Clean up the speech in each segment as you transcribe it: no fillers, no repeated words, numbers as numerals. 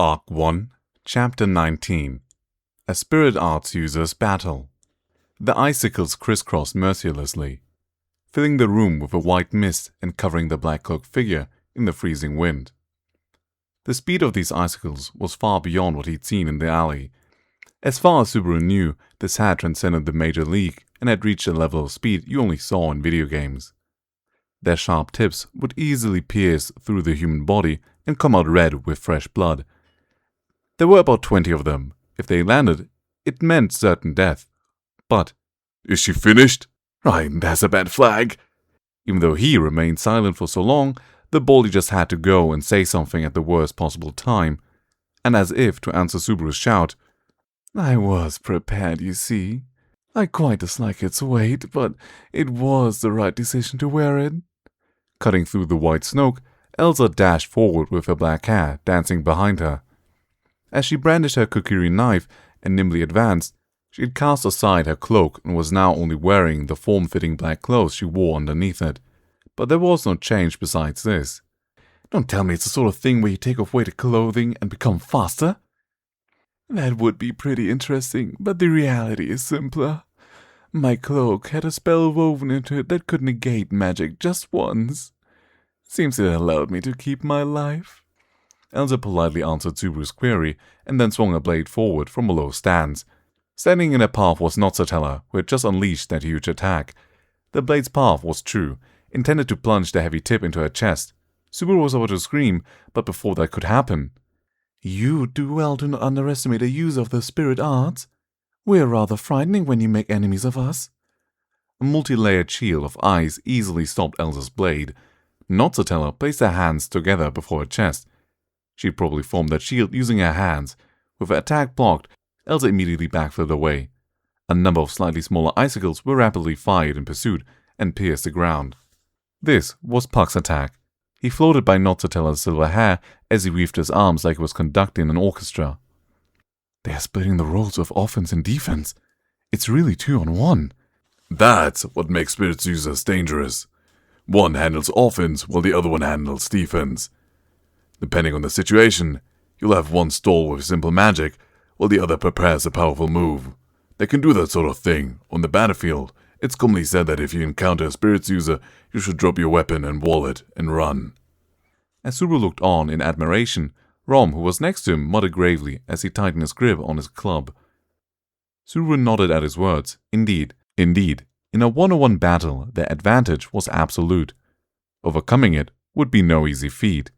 Arc 1, Chapter 19. A Spirit Arts User's Battle. The icicles crisscrossed mercilessly, filling the room with a white mist and covering the black-cloaked figure in the freezing wind. The speed of these icicles was far beyond what he'd seen in the alley. As far as Subaru knew, this had transcended the major league and had reached a level of speed you only saw in video games. Their sharp tips would easily pierce through the human body and come out red with fresh blood. There were about 20 of them. If they landed, it meant certain death. But, "Is she finished?" "Right, that's a bad flag." Even though he remained silent for so long, the bully just had to go and say something at the worst possible time. And as if to answer Subaru's shout, "I was prepared, you see. I quite dislike its weight, but it was the right decision to wear it." Cutting through the white smoke, Elsa dashed forward with her black hair dancing behind her. As she brandished her kukiri knife and nimbly advanced, she had cast aside her cloak and was now only wearing the form-fitting black clothes she wore underneath it. But there was no change besides this. "Don't tell me it's the sort of thing where you take off weighted clothing and become faster?" "That would be pretty interesting, but the reality is simpler. My cloak had a spell woven into it that could negate magic just once. Seems it allowed me to keep my life." Elsa politely answered Subaru's query and then swung her blade forward from a low stance. Standing in her path was not Satella, who had just unleashed that huge attack. The blade's path was true, intended to plunge the heavy tip into her chest. Subaru was about to scream, but before that could happen, "You do well to not underestimate the use of the spirit arts. We're rather frightening when you make enemies of us." A multi-layered shield of ice easily stopped Elsa's blade. Not Satella placed her hands together before her chest. She'd probably formed that shield using her hands. With her attack blocked, Elsa immediately backflipped away. A number of slightly smaller icicles were rapidly fired in pursuit and pierced the ground. This was Puck's attack. He floated by Not Satella's silver hair as he weaved his arms like he was conducting an orchestra. "They're splitting the roles of offense and defense. It's really 2-on-1. That's what makes Spirit Users dangerous. One handles offense while the other one handles defense. Depending on the situation, you'll have one stall with simple magic, while the other prepares a powerful move. They can do that sort of thing. On the battlefield, it's commonly said that if you encounter a Spirit User, you should drop your weapon and wallet and run." As Subaru looked on in admiration, Rom, who was next to him, muttered gravely as he tightened his grip on his club. Subaru nodded at his words. Indeed, in a 1-on-1 battle, their advantage was absolute. Overcoming it would be no easy feat.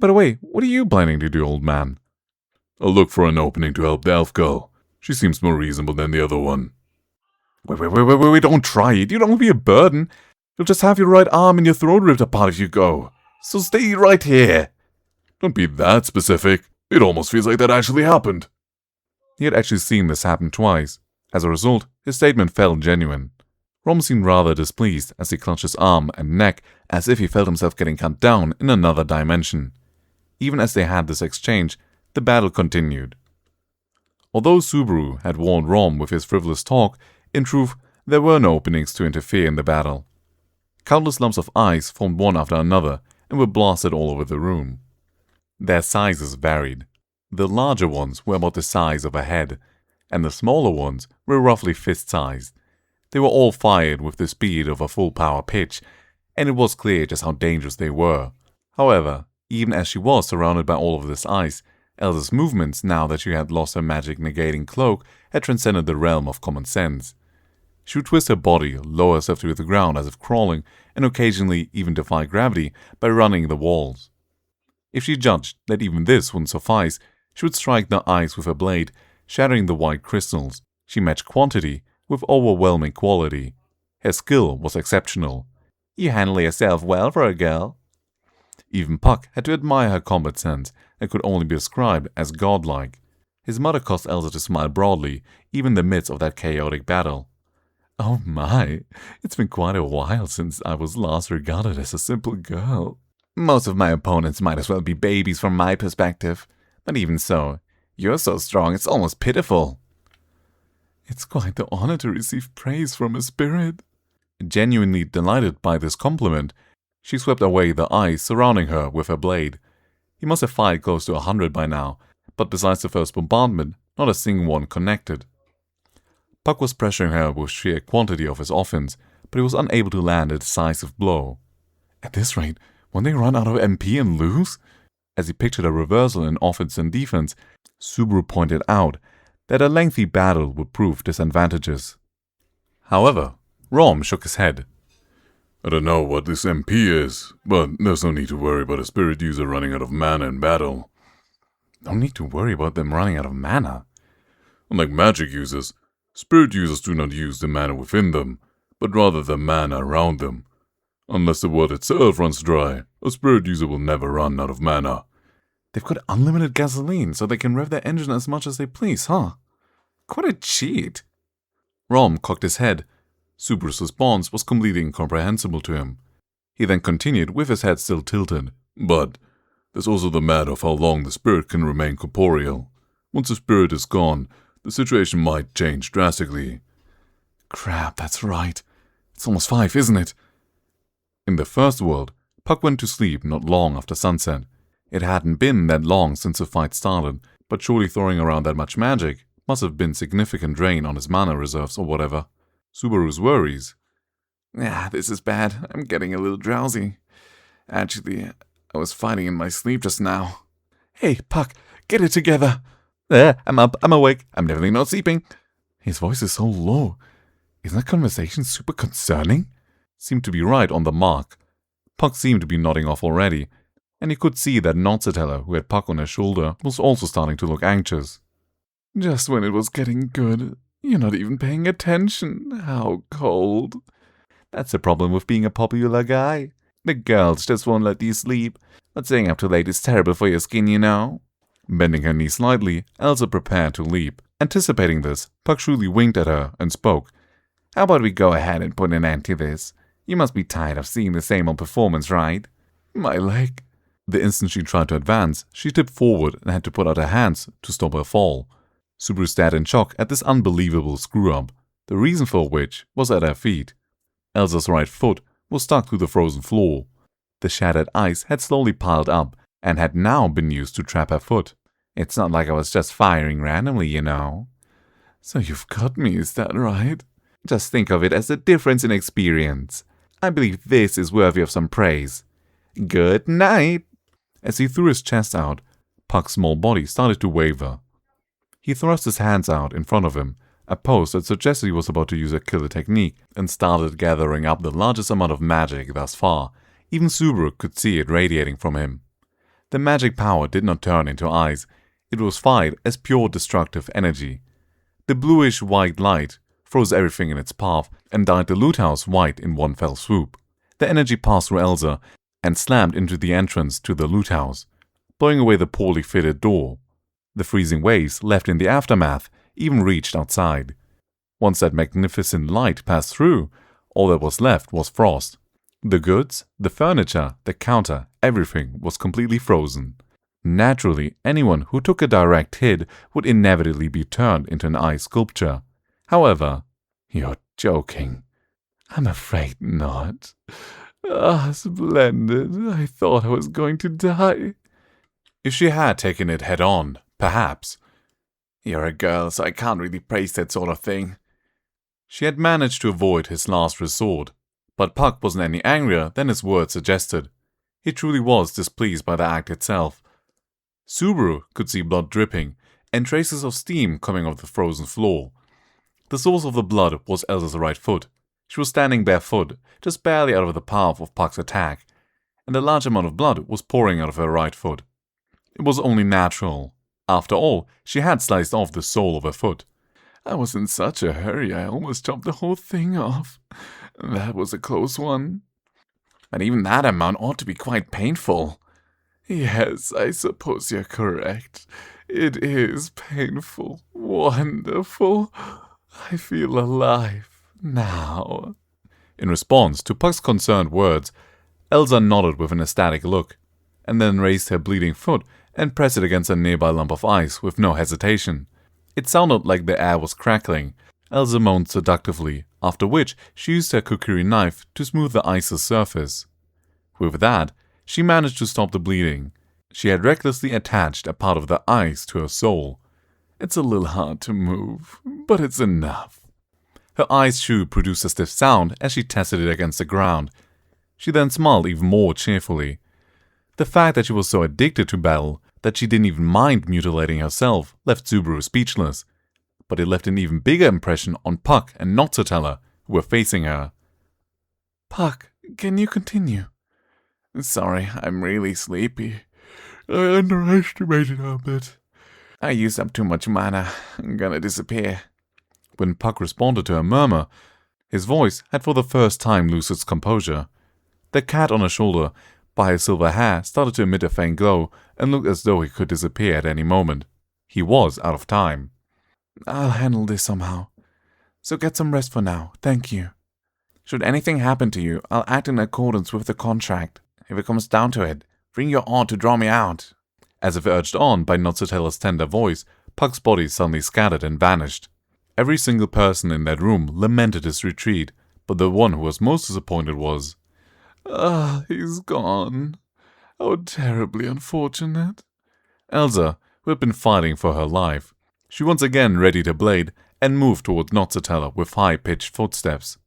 "By the way, what are you planning to do, old man?" "I'll look for an opening to help the elf girl. She seems more reasonable than the other one." Wait, don't try it. You don't want to be a burden. You'll just have your right arm and your throat ripped apart if you go. So stay right here." "Don't be that specific. It almost feels like that actually happened." He had actually seen this happen twice. As a result, his statement felt genuine. Rom seemed rather displeased as he clutched his arm and neck as if he felt himself getting cut down in another dimension. Even as they had this exchange, the battle continued. Although Subaru had warned Rom with his frivolous talk, in truth, there were no openings to interfere in the battle. Countless lumps of ice formed one after another and were blasted all over the room. Their sizes varied. The larger ones were about the size of a head, and the smaller ones were roughly fist-sized. They were all fired with the speed of a full-power pitch, and it was clear just how dangerous they were. However, even as she was surrounded by all of this ice, Elsa's movements, now that she had lost her magic-negating cloak, had transcended the realm of common sense. She would twist her body, lower herself to the ground as if crawling, and occasionally even defy gravity by running the walls. If she judged that even this wouldn't suffice, she would strike the ice with her blade, shattering the white crystals. She matched quantity with overwhelming quality. Her skill was exceptional. "You handle yourself well for a girl." Even Puck had to admire her combat sense and could only be described as godlike. His mother caused Elsa to smile broadly, even in the midst of that chaotic battle. "Oh my, it's been quite a while since I was last regarded as a simple girl. Most of my opponents might as well be babies from my perspective, but even so, you're so strong it's almost pitiful." "It's quite the honor to receive praise from a spirit." Genuinely delighted by this compliment, she swept away the ice surrounding her with her blade. He must have fired close to 100 by now, but besides the first bombardment, not a single one connected. Puck was pressuring her with sheer quantity of his offense, but he was unable to land a decisive blow. At this rate, won't they run out of MP and lose? As he pictured a reversal in offense and defense, Subaru pointed out that a lengthy battle would prove disadvantageous. However, Rom shook his head. I don't know what this MP is, but there's no need to worry about a spirit user running out of mana in battle. No need to worry about them running out of mana. Unlike magic users, spirit users do not use the mana within them, but rather the mana around them. Unless the world itself runs dry, a spirit user will never run out of mana. They've got unlimited gasoline, so they can rev their engine as much as they please, huh? Quite a cheat. Rom cocked his head. Subaru's response was completely incomprehensible to him. He then continued with his head still tilted. But there's also the matter of how long the spirit can remain corporeal. Once the spirit is gone, the situation might change drastically. Crap, that's right. It's almost 5, isn't it? In the first world, Puck went to sleep not long after sunset. It hadn't been that long since the fight started, but surely throwing around that much magic must have been significant drain on his mana reserves or whatever. Subaru's worries. This is bad. I'm getting a little drowsy. Actually, I was fighting in my sleep just now. Hey, Puck, get it together. I'm up, I'm awake, I'm definitely not sleeping. His voice is so low. Isn't that conversation super concerning? Seemed to be right on the mark. Puck seemed to be nodding off already, and he could see that Notzateller, who had Puck on his shoulder, was also starting to look anxious. Just when it was getting good, you're not even paying attention. How cold. That's the problem with being a popular guy. The girls just won't let you sleep, but staying up too late is terrible for your skin, you know. Bending her knee slightly, Elsa prepared to leap. Anticipating this, Puck shrewdly winked at her and spoke. How about we go ahead and put an end to this? You must be tired of seeing the same old performance, right? My leg. The instant she tried to advance, she tipped forward and had to put out her hands to stop her fall. Subaru stared in shock at this unbelievable screw-up, the reason for which was at her feet. Elsa's right foot was stuck to the frozen floor. The shattered ice had slowly piled up and had now been used to trap her foot. It's not like I was just firing randomly, you know. So you've got me, is that right? Just think of it as a difference in experience. I believe this is worthy of some praise. Good night. As he threw his chest out, Puck's small body started to waver. He thrust his hands out in front of him, a pose that suggested he was about to use a killer technique, and started gathering up the largest amount of magic thus far. Even Subaru could see it radiating from him. The magic power did not turn into ice. It was fired as pure destructive energy. The bluish-white light froze everything in its path and dyed the loot house white in one fell swoop. The energy passed through Elsa and slammed into the entrance to the loot house, blowing away the poorly fitted door. The freezing waves left in the aftermath even reached outside. Once that magnificent light passed through, all that was left was frost. The goods, the furniture, the counter, everything was completely frozen. Naturally, anyone who took a direct hit would inevitably be turned into an ice sculpture. However, you're joking. I'm afraid not. Splendid. I thought I was going to die. If she had taken it head on, perhaps. You're a girl, so I can't really praise that sort of thing. She had managed to avoid his last resort, but Puck wasn't any angrier than his words suggested. He truly was displeased by the act itself. Subaru could see blood dripping and traces of steam coming off the frozen floor. The source of the blood was Elsa's right foot. She was standing barefoot, just barely out of the path of Puck's attack, and a large amount of blood was pouring out of her right foot. It was only natural. After all, she had sliced off the sole of her foot. I was in such a hurry I almost chopped the whole thing off. That was a close one. But even that amount ought to be quite painful. Yes, I suppose you're correct. It is painful. Wonderful. I feel alive now. In response to Puck's concerned words, Elsa nodded with an ecstatic look, and then raised her bleeding foot and pressed it against a nearby lump of ice with no hesitation. It sounded like the air was crackling. Elsa moaned seductively, after which she used her kukuri knife to smooth the ice's surface. With that, she managed to stop the bleeding. She had recklessly attached a part of the ice to her soul. It's a little hard to move, but it's enough. Her ice shoe produced a stiff sound as she tested it against the ground. She then smiled even more cheerfully. The fact that she was so addicted to battle that she didn't even mind mutilating herself left Subaru speechless. But it left an even bigger impression on Puck and Notsatella, who were facing her. Puck, can you continue? Sorry, I'm really sleepy. I underestimated her a bit. I used up too much mana. I'm gonna disappear. When Puck responded to her murmur, his voice had for the first time lost its composure. The cat on her shoulder, by his silver hair, started to emit a faint glow and looked as though he could disappear at any moment. He was out of time. I'll handle this somehow. So get some rest for now, thank you. Should anything happen to you, I'll act in accordance with the contract. If it comes down to it, bring your oar to draw me out. As if urged on by Notsatella's tender voice, Puck's body suddenly scattered and vanished. Every single person in that room lamented his retreat, but the one who was most disappointed was... he's gone. How terribly unfortunate. Elsa, who had been fighting for her life. She once again readied her blade and moved towards Notsatella with high-pitched footsteps.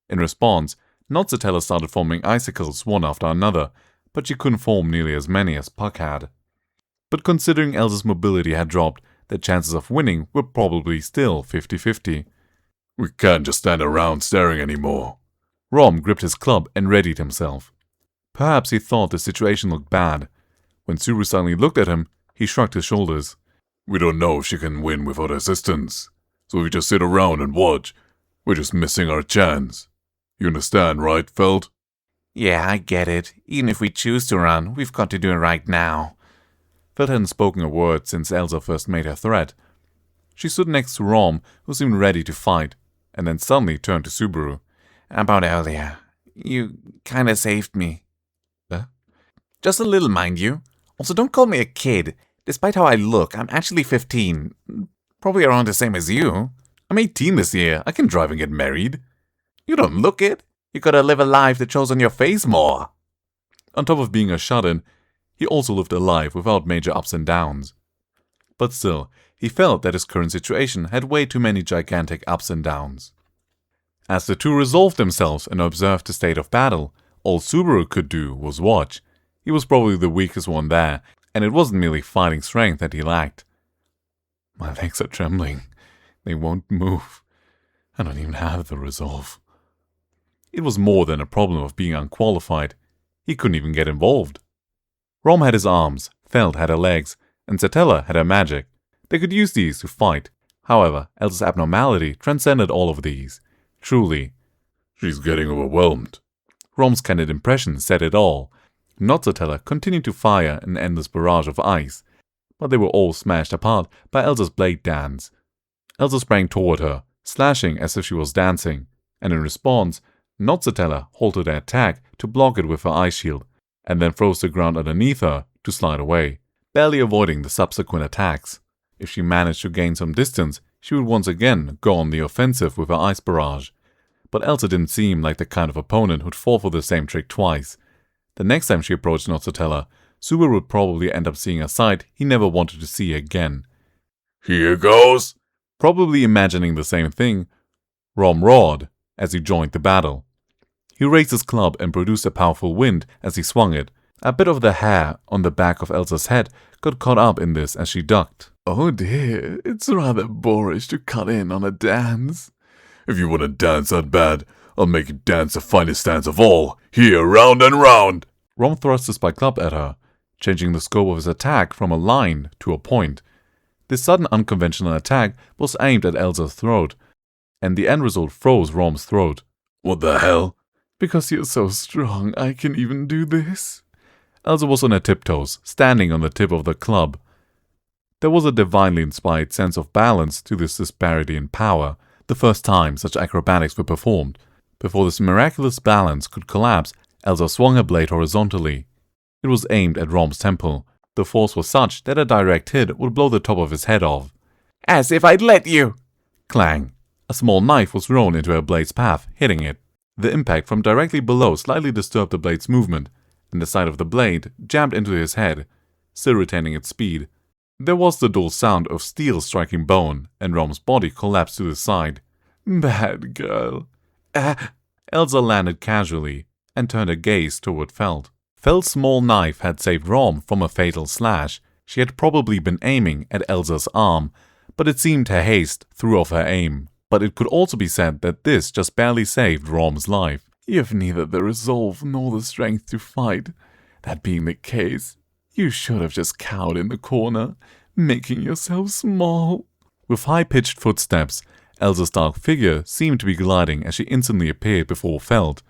In response, Notsatella started forming icicles one after another, but she couldn't form nearly as many as Puck had. But considering Elsa's mobility had dropped, the chances of winning were probably still 50-50. We can't just stand around staring anymore. Rom gripped his club and readied himself. Perhaps he thought the situation looked bad. When Subaru suddenly looked at him, he shrugged his shoulders. We don't know if she can win without assistance, so if we just sit around and watch, we're just missing our chance. You understand, right, Feld? Yeah, I get it. Even if we choose to run, we've got to do it right now. Feld hadn't spoken a word since Elsa first made her threat. She stood next to Rom, who seemed ready to fight, and then suddenly turned to Subaru. About earlier. You kinda saved me. Huh? Just a little, mind you. Also, don't call me a kid. Despite how I look, I'm actually 15. Probably around the same as you. I'm 18 this year. I can drive and get married. You don't look it. You gotta live a life that shows on your face more. On top of being a shut-in, he also lived a life without major ups and downs. But still, he felt that his current situation had way too many gigantic ups and downs. As the two resolved themselves and observed the state of battle, all Subaru could do was watch. He was probably the weakest one there, and it wasn't merely fighting strength that he lacked. My legs are trembling. They won't move. I don't even have the resolve. It was more than a problem of being unqualified. He couldn't even get involved. Rom had his arms, Feld had her legs, and Satella had her magic. They could use these to fight. However, Elsa's abnormality transcended all of these. Truly. She's getting overwhelmed. Rom's candid impression said it all. Notsatella continued to fire an endless barrage of ice, but they were all smashed apart by Elsa's blade dance. Elsa sprang toward her, slashing as if she was dancing, and in response, Notsatella halted her attack to block it with her ice shield, and then froze the ground underneath her to slide away, barely avoiding the subsequent attacks. If she managed to gain some distance, she would once again go on the offensive with her ice barrage. But Elsa didn't seem like the kind of opponent who'd fall for the same trick twice. The next time she approached Notsatella, Subaru would probably end up seeing a sight he never wanted to see again. Here goes! Probably imagining the same thing, Rom roared as he joined the battle. He raised his club and produced a powerful wind as he swung it. A bit of the hair on the back of Elsa's head got caught up in this as she ducked. Oh dear, it's rather boorish to cut in on a dance. If you want to dance that bad, I'll make you dance the finest dance of all. Here, round and round! Rom thrust his spike club at her, changing the scope of his attack from a line to a point. This sudden unconventional attack was aimed at Elsa's throat, and the end result froze Rom's throat. What the hell? Because you're so strong, I can even do this. Elsa was on her tiptoes, standing on the tip of the club. There was a divinely inspired sense of balance to this disparity in power, the first time such acrobatics were performed. Before this miraculous balance could collapse, Elsa swung her blade horizontally. It was aimed at Rom's temple. The force was such that a direct hit would blow the top of his head off. As if I'd let you! Clang! A small knife was thrown into her blade's path, hitting it. The impact from directly below slightly disturbed the blade's movement, and the side of the blade jammed into his head. still retaining its speed. There was the dull sound of steel striking bone, and Rom's body collapsed to the side. Bad girl. Elsa landed casually and turned her gaze toward Felt. Felt's small knife had saved Rom from a fatal slash. She had probably been aiming at Elsa's arm, but it seemed her haste threw off her aim. But it could also be said that this just barely saved Rom's life. You've neither the resolve nor the strength to fight. That being the case, you should have just cowered in the corner, making yourself small. With high-pitched footsteps, Elsa's dark figure seemed to be gliding as she instantly appeared before Felt.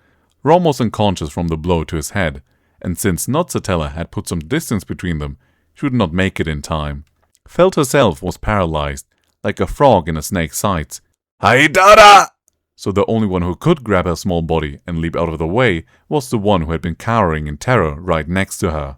Rom was unconscious from the blow to his head, and since Notsatella had put some distance between them, she would not make it in time. Felt herself was paralyzed, like a frog in a snake's sights. Haidara! So the only one who could grab her small body and leap out of the way was the one who had been cowering in terror right next to her.